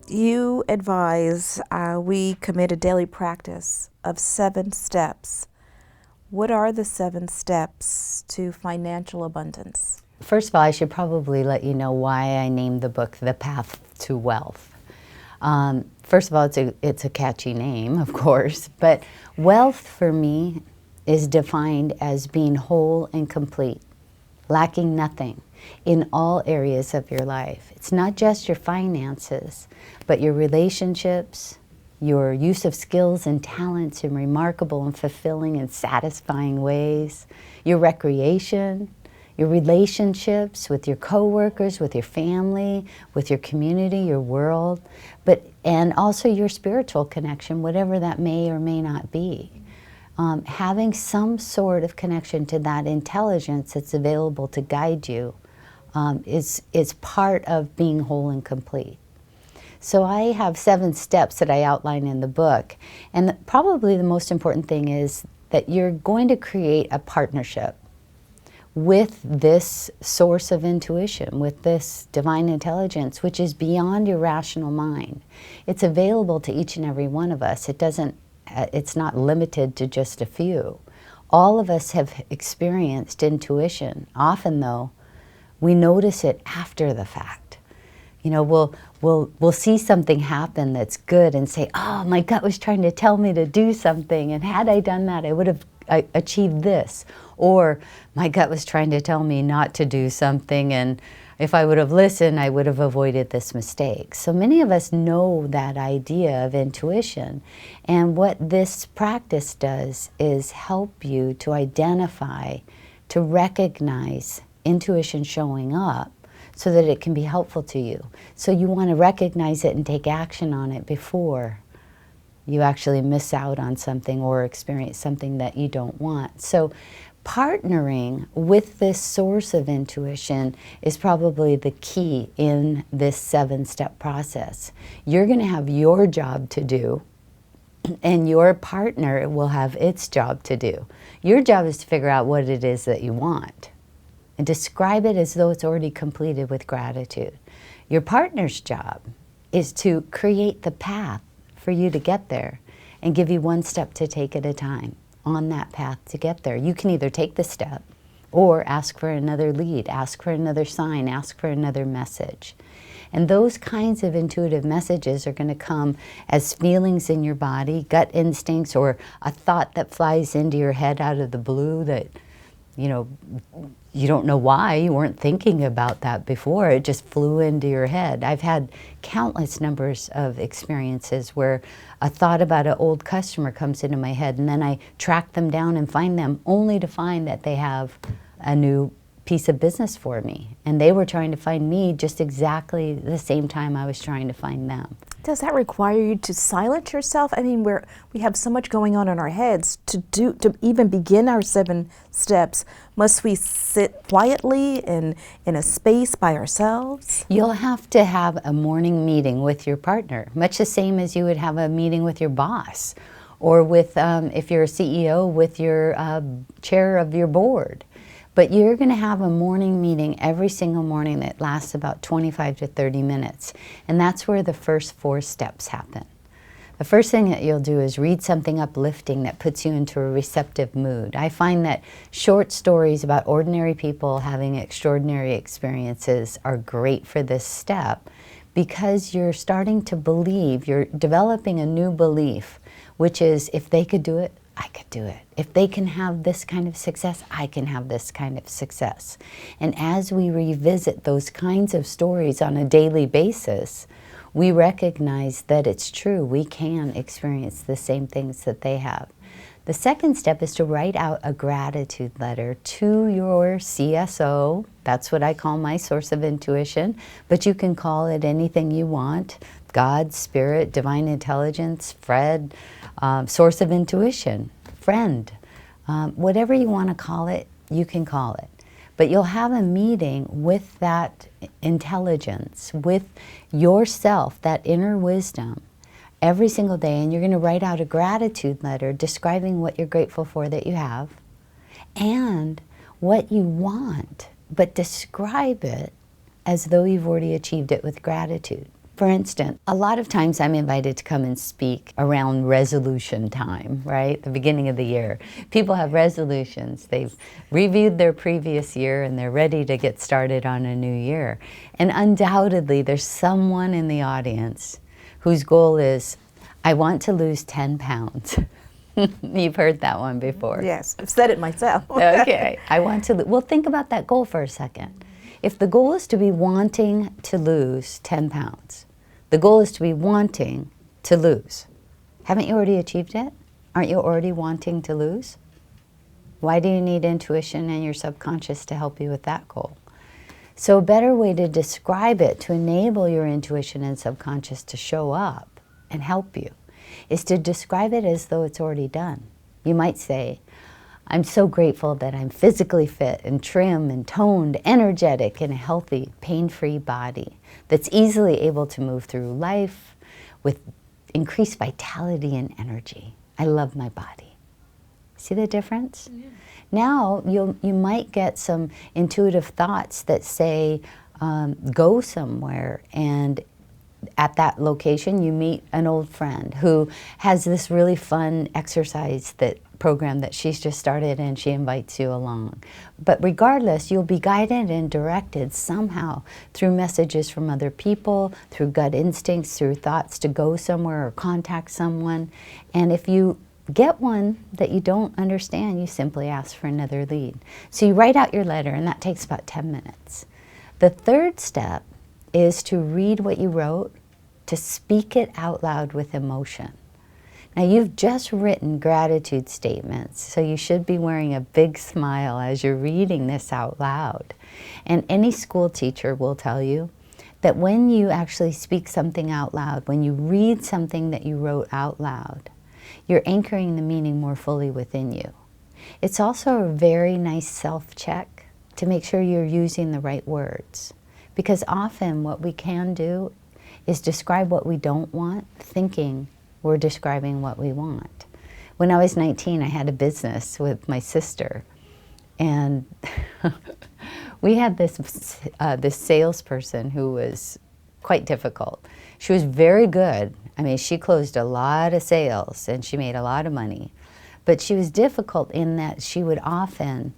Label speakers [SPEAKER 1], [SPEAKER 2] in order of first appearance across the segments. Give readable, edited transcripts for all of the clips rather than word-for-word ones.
[SPEAKER 1] You advise we commit a daily practice of 7 steps. What are the 7 steps to financial abundance?
[SPEAKER 2] First of all, I should probably let you know why I named the book The Path to Wealth. First of all, it's a catchy name, of course, but wealth for me is defined as being whole and complete, lacking nothing in all areas of your life. It's not just your finances, but your relationships, your use of skills and talents in remarkable and fulfilling and satisfying ways, your recreation, your relationships with your coworkers, with your family, with your community, your world, and also your spiritual connection, whatever that may or may not be. Having some sort of connection to that intelligence that's available to guide you is part of being whole and complete. So I have 7 steps that I outline in the book, and probably the most important thing is that you're going to create a partnership with this source of intuition, with this divine intelligence, which is beyond your rational mind. It's available to each and every one of us. It's not limited to just a few. All of us have experienced intuition. Often, though, we notice it after the fact. You know, we'll see something happen that's good and say, oh, my gut was trying to tell me to do something, and had I done that, I would have achieved this. Or my gut was trying to tell me not to do something, and if I would have listened, I would have avoided this mistake. So many of us know that idea of intuition. And what this practice does is help you to identify, to recognize intuition showing up so that it can be helpful to you. So you want to recognize it and take action on it before you actually miss out on something or experience something that you don't want. So partnering with this source of intuition is probably the key in this 7-step process. You're going to have your job to do, and your partner will have its job to do. Your job is to figure out what it is that you want and describe it as though it's already completed with gratitude. Your partner's job is to create the path for you to get there and give you 1 step to take at a time on that path to get there. You can either take the step or ask for another lead, ask for another sign, ask for another message. And those kinds of intuitive messages are going to come as feelings in your body, gut instincts, or a thought that flies into your head out of the blue that, you know, you don't know why, you weren't thinking about that before, it just flew into your head. I've had countless numbers of experiences where a thought about an old customer comes into my head, and then I track them down and find them, only to find that they have a new piece of business for me. And they were trying to find me just exactly the same time I was trying to find them.
[SPEAKER 1] Does that require you to silence yourself? I mean, we have so much going on in our heads. To even begin our 7 steps, must we sit quietly in a space by ourselves?
[SPEAKER 2] You'll have to have a morning meeting with your partner, much the same as you would have a meeting with your boss, or with, if you're a CEO, with your chair of your board. But you're going to have a morning meeting every single morning that lasts about 25 to 30 minutes. And that's where the first 4 steps happen. The first thing that you'll do is read something uplifting that puts you into a receptive mood. I find that short stories about ordinary people having extraordinary experiences are great for this step, because you're starting to believe, you're developing a new belief, which is, if they could do it, I could do it. If they can have this kind of success, I can have this kind of success. And as we revisit those kinds of stories on a daily basis, we recognize that it's true. We can experience the same things that they have. The second step is to write out a gratitude letter to your CSO. That's what I call my source of intuition, but you can call it anything you want. God, Spirit, Divine Intelligence, Fred, source of intuition, friend, whatever you want to call it, you can call it. But you'll have a meeting with that intelligence, with yourself, that inner wisdom, every single day, and you're going to write out a gratitude letter describing what you're grateful for that you have and what you want, but describe it as though you've already achieved it with gratitude. For instance, a lot of times I'm invited to come and speak around resolution time, right? The beginning of the year. People have resolutions. They've reviewed their previous year and they're ready to get started on a new year. And undoubtedly, there's someone in the audience whose goal is, I want to lose 10 pounds. You've heard that one before.
[SPEAKER 1] Yes, I've said it myself.
[SPEAKER 2] Okay, I want to, well, think about that goal for a second. If the goal is to be wanting to lose 10 pounds, the goal is to be wanting to lose. Haven't you already achieved it? Aren't you already wanting to lose? Why do you need intuition and your subconscious to help you with that goal? So a better way to describe it, to enable your intuition and subconscious to show up and help you, is to describe it as though it's already done. You might say, I'm so grateful that I'm physically fit and trim and toned, energetic, and a healthy, pain-free body that's easily able to move through life with increased vitality and energy. I love my body. See the difference? Yeah. Now you might get some intuitive thoughts that say, go somewhere, and at that location you meet an old friend who has this really fun exercise program that she's just started, and she invites you along. But regardless, you'll be guided and directed somehow through messages from other people, through gut instincts, through thoughts to go somewhere or contact someone. And if you get one that you don't understand, you simply ask for another lead. So you write out your letter, and that takes about 10 minutes. The third step is to read what you wrote, to speak it out loud with emotion. Now, you've just written gratitude statements, so you should be wearing a big smile as you're reading this out loud. And any school teacher will tell you that when you actually speak something out loud, when you read something that you wrote out loud, you're anchoring the meaning more fully within you. It's also a very nice self-check to make sure you're using the right words. Because often what we can do is describe what we don't want, thinking we're describing what we want. When I was 19, I had a business with my sister, and we had this salesperson who was quite difficult. She was very good. I mean, she closed a lot of sales and she made a lot of money, but she was difficult in that she would often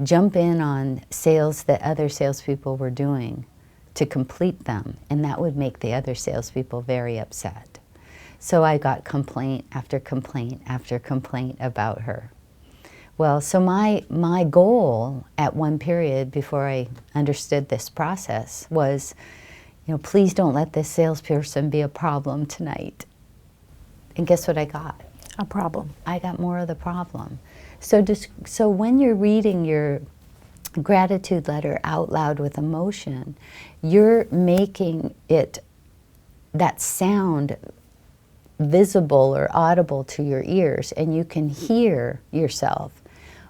[SPEAKER 2] jump in on sales that other salespeople were doing to complete them, and that would make the other salespeople very upset. So I got complaint after complaint after complaint about her. Well, so my goal at one period before I understood this process was, please don't let this salesperson be a problem tonight. And guess what I got?
[SPEAKER 1] A problem.
[SPEAKER 2] I got more of the problem. So when you're reading your gratitude letter out loud with emotion, you're making that sound visible or audible to your ears, and you can hear yourself,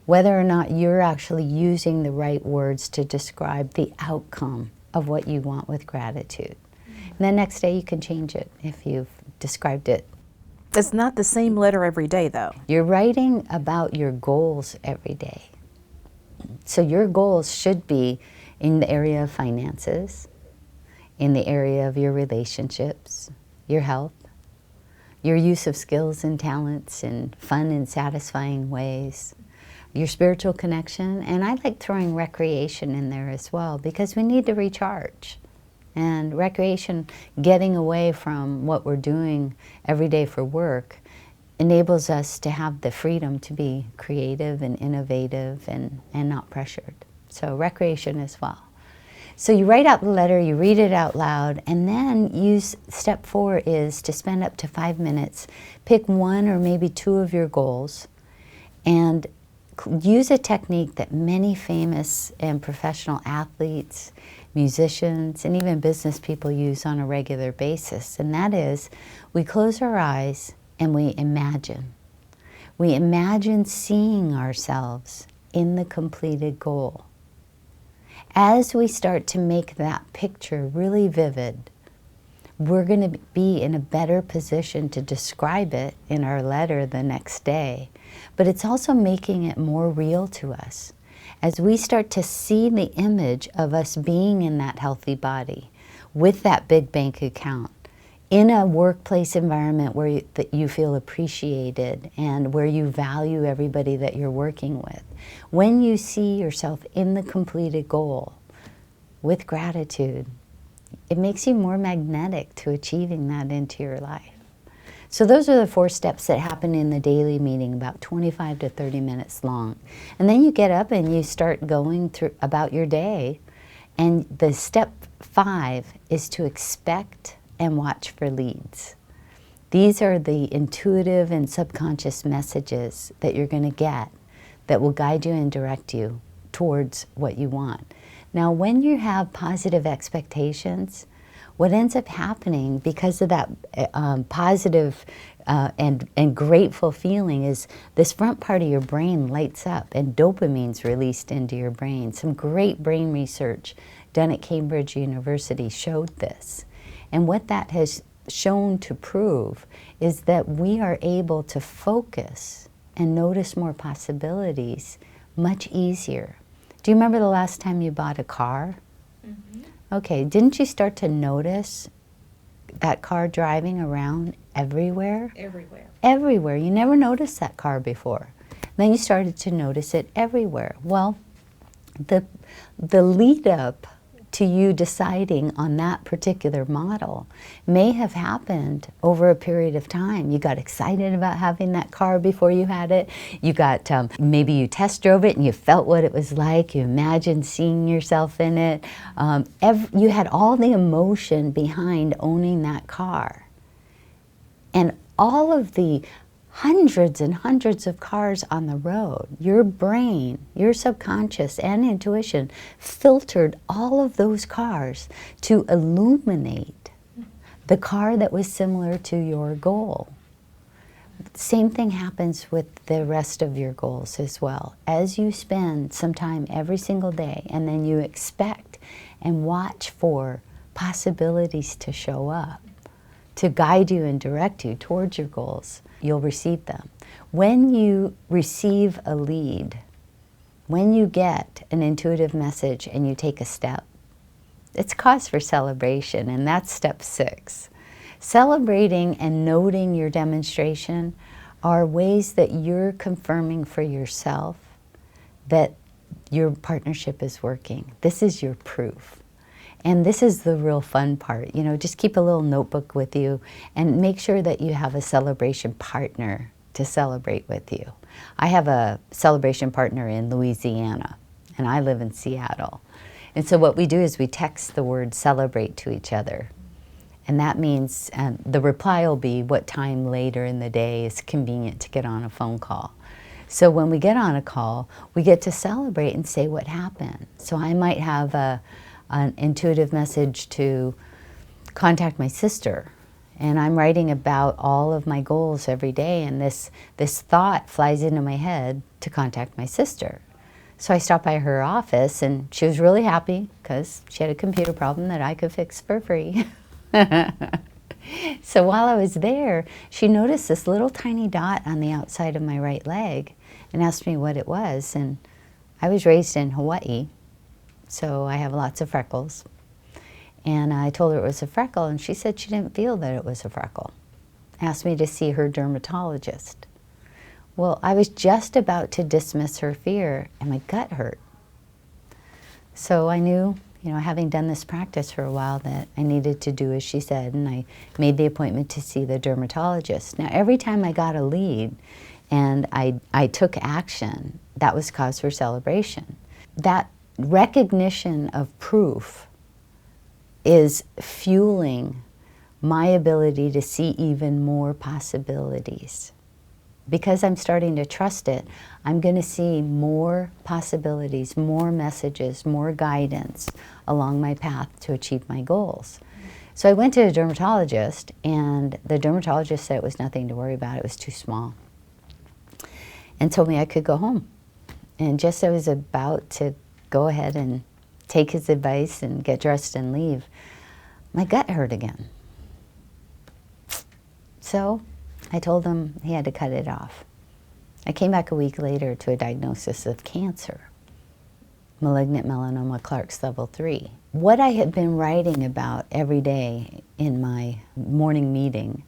[SPEAKER 2] whether or not you're actually using the right words to describe the outcome of what you want with gratitude. And the next day you can change it if you've described it.
[SPEAKER 1] It's not the same letter every day, though.
[SPEAKER 2] You're writing about your goals every day. So your goals should be in the area of finances, in the area of your relationships, your health, your use of skills and talents in fun and satisfying ways, your spiritual connection, and I like throwing recreation in there as well, because we need to recharge. And recreation, getting away from what we're doing every day for work, enables us to have the freedom to be creative and innovative and not pressured. So recreation as well. So you write out the letter, you read it out loud, and then step 4 is to spend up to 5 minutes, pick 1 or maybe 2 of your goals, and use a technique that many famous and professional athletes, musicians, and even business people use on a regular basis. And that is, we close our eyes and we imagine. We imagine seeing ourselves in the completed goal. As we start to make that picture really vivid, we're going to be in a better position to describe it in our letter the next day. But it's also making it more real to us. As we start to see the image of us being in that healthy body, with that big bank account, in a workplace environment where that you feel appreciated and where you value everybody that you're working with. When you see yourself in the completed goal with gratitude, it makes you more magnetic to achieving that into your life. So those are the 4 steps that happen in the daily meeting, about 25 to 30 minutes long. And then you get up and you start going through about your day. And the step 5 is to expect and watch for leads. These are the intuitive and subconscious messages that you're going to get that will guide you and direct you towards what you want. Now, when you have positive expectations, what ends up happening because of that positive and grateful feeling is this front part of your brain lights up and dopamine's released into your brain. Some great brain research done at Cambridge University showed this. And what that has shown to prove is that we are able to focus and notice more possibilities much easier. Do you remember the last time you bought a car? Mm-hmm. Okay, didn't you start to notice that car driving around everywhere?
[SPEAKER 1] Everywhere.
[SPEAKER 2] Everywhere. You never noticed that car before. Then you started to notice it everywhere. Well, the lead up to you deciding on that particular model may have happened over a period of time. You got excited about having that car before you had it. You got, maybe you test drove it and you felt what it was like. You imagined seeing yourself in it. You had all the emotion behind owning that car. And all of the hundreds and hundreds of cars on the road, your brain, your subconscious and intuition filtered all of those cars to illuminate the car that was similar to your goal. Same thing happens with the rest of your goals as well. As you spend some time every single day and then you expect and watch for possibilities to show up, to guide you and direct you towards your goals, you'll receive them. When you receive a lead, when you get an intuitive message and you take a step, it's cause for celebration, and that's step 6. Celebrating and noting your demonstration are ways that you're confirming for yourself that your partnership is working. This is your proof. And this is the real fun part. You know, just keep a little notebook with you and make sure that you have a celebration partner to celebrate with you. I have a celebration partner in Louisiana, and I live in Seattle. And so what we do is we text the word celebrate to each other. And that means the reply will be what time later in the day is convenient to get on a phone call. So when we get on a call, we get to celebrate and say what happened. So I might have an intuitive message to contact my sister, and I'm writing about all of my goals every day, and this thought flies into my head to contact my sister. So I stopped by her office, and she was really happy because she had a computer problem that I could fix for free. So while I was there, she noticed this little tiny dot on the outside of my right leg and asked me what it was. And I was raised in Hawaii, so I have lots of freckles. And I told her it was a freckle, and she said she didn't feel that it was a freckle. Asked me to see her dermatologist. Well, I was just about to dismiss her fear, and my gut hurt. So I knew, having done this practice for a while, that I needed to do as she said, and I made the appointment to see the dermatologist. Now, every time I got a lead and I took action, that was cause for celebration. That recognition of proof is fueling my ability to see even more possibilities. Because I'm starting to trust it, I'm going to see more possibilities, more messages, more guidance along my path to achieve my goals. So I went to a dermatologist, and the dermatologist said it was nothing to worry about, it was too small, and told me I could go home. And just as I was about to go ahead and take his advice and get dressed and leave, my gut hurt again. So I told him he had to cut it off. I came back a week later to a diagnosis of cancer. malignant melanoma Clark's level 3. What I had been writing about every day in my morning meeting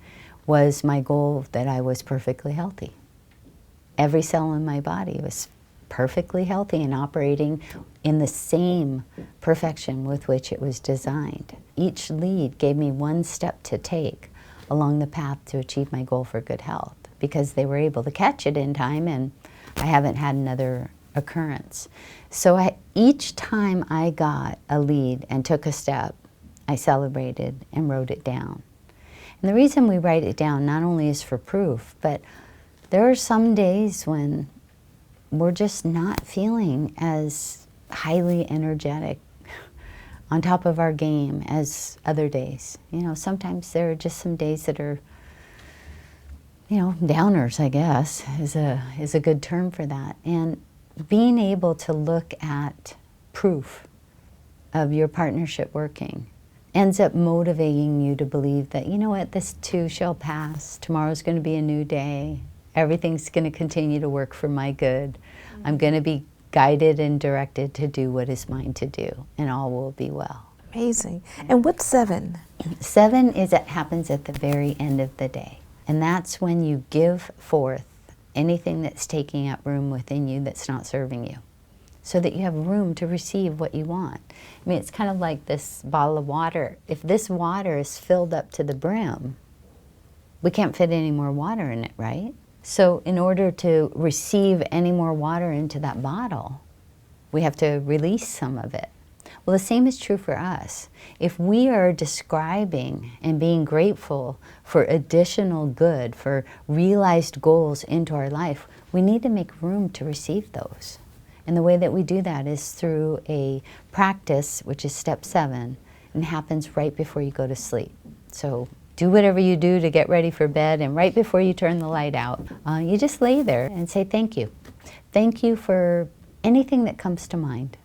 [SPEAKER 2] was my goal that I was perfectly healthy. Every cell in my body was perfectly healthy and operating in the same perfection with which it was designed. Each lead gave me one step to take along the path to achieve my goal for good health, because they were able to catch it in time and I haven't had another occurrence. So each time I got a lead and took a step, I celebrated and wrote it down. And the reason we write it down not only is for proof, but there are some days when we're just not feeling as highly energetic, on top of our game as other days. You know, sometimes there are just some days that are, you know, downers, I guess, is a good term for that. And being able to look at proof of your partnership working ends up motivating you to believe that, you know what, this too shall pass. Tomorrow's going to be a new day. Everything's going to continue to work for my good. I'm going to be guided and directed to do what is mine to do, and all will be well.
[SPEAKER 1] Amazing. And what's 7?
[SPEAKER 2] 7 is it happens at the very end of the day. And that's when you give forth anything that's taking up room within you that's not serving you, so that you have room to receive what you want. I mean, it's kind of like this bottle of water. If this water is filled up to the brim, we can't fit any more water in it, right? So in order to receive any more water into that bottle, we have to release some of it. Well, the same is true for us. If we are describing and being grateful for additional good, for realized goals into our life, we need to make room to receive those. And the way that we do that is through a practice, which is step 7, and happens right before you go to sleep. So do whatever you do to get ready for bed, and right before you turn the light out, you just lay there and say thank you. Thank you for anything that comes to mind.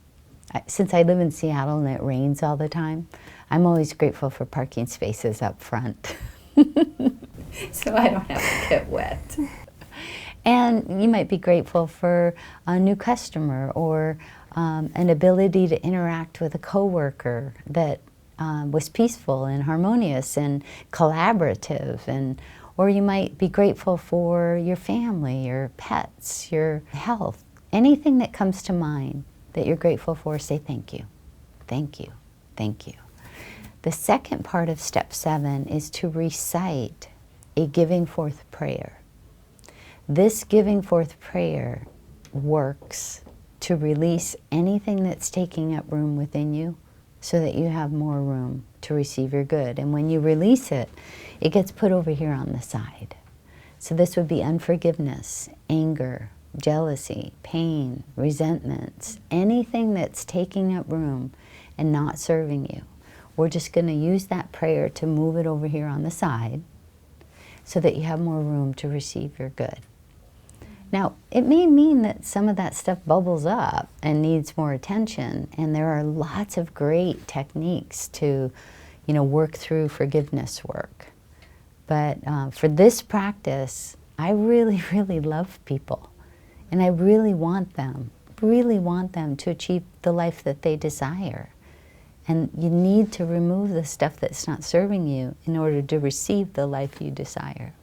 [SPEAKER 2] Since I live in Seattle and it rains all the time, I'm always grateful for parking spaces up front. So I don't have to get wet. And you might be grateful for a new customer, or an ability to interact with a coworker that was peaceful and harmonious and collaborative, or you might be grateful for your family, your pets, your health. Anything that comes to mind that you're grateful for, say thank you, thank you, thank you. The second part of step 7 is to recite a giving forth prayer. This giving forth prayer works to release anything that's taking up room within you, so that you have more room to receive your good. And when you release it, it gets put over here on the side. So this would be unforgiveness, anger, jealousy, pain, resentments, anything that's taking up room and not serving you. We're just going to use that prayer to move it over here on the side, so that you have more room to receive your good. Now, it may mean that some of that stuff bubbles up and needs more attention, and there are lots of great techniques to, you know, work through forgiveness work. But for this practice, I really, really love people, and I really want them to achieve the life that they desire. And you need to remove the stuff that's not serving you in order to receive the life you desire.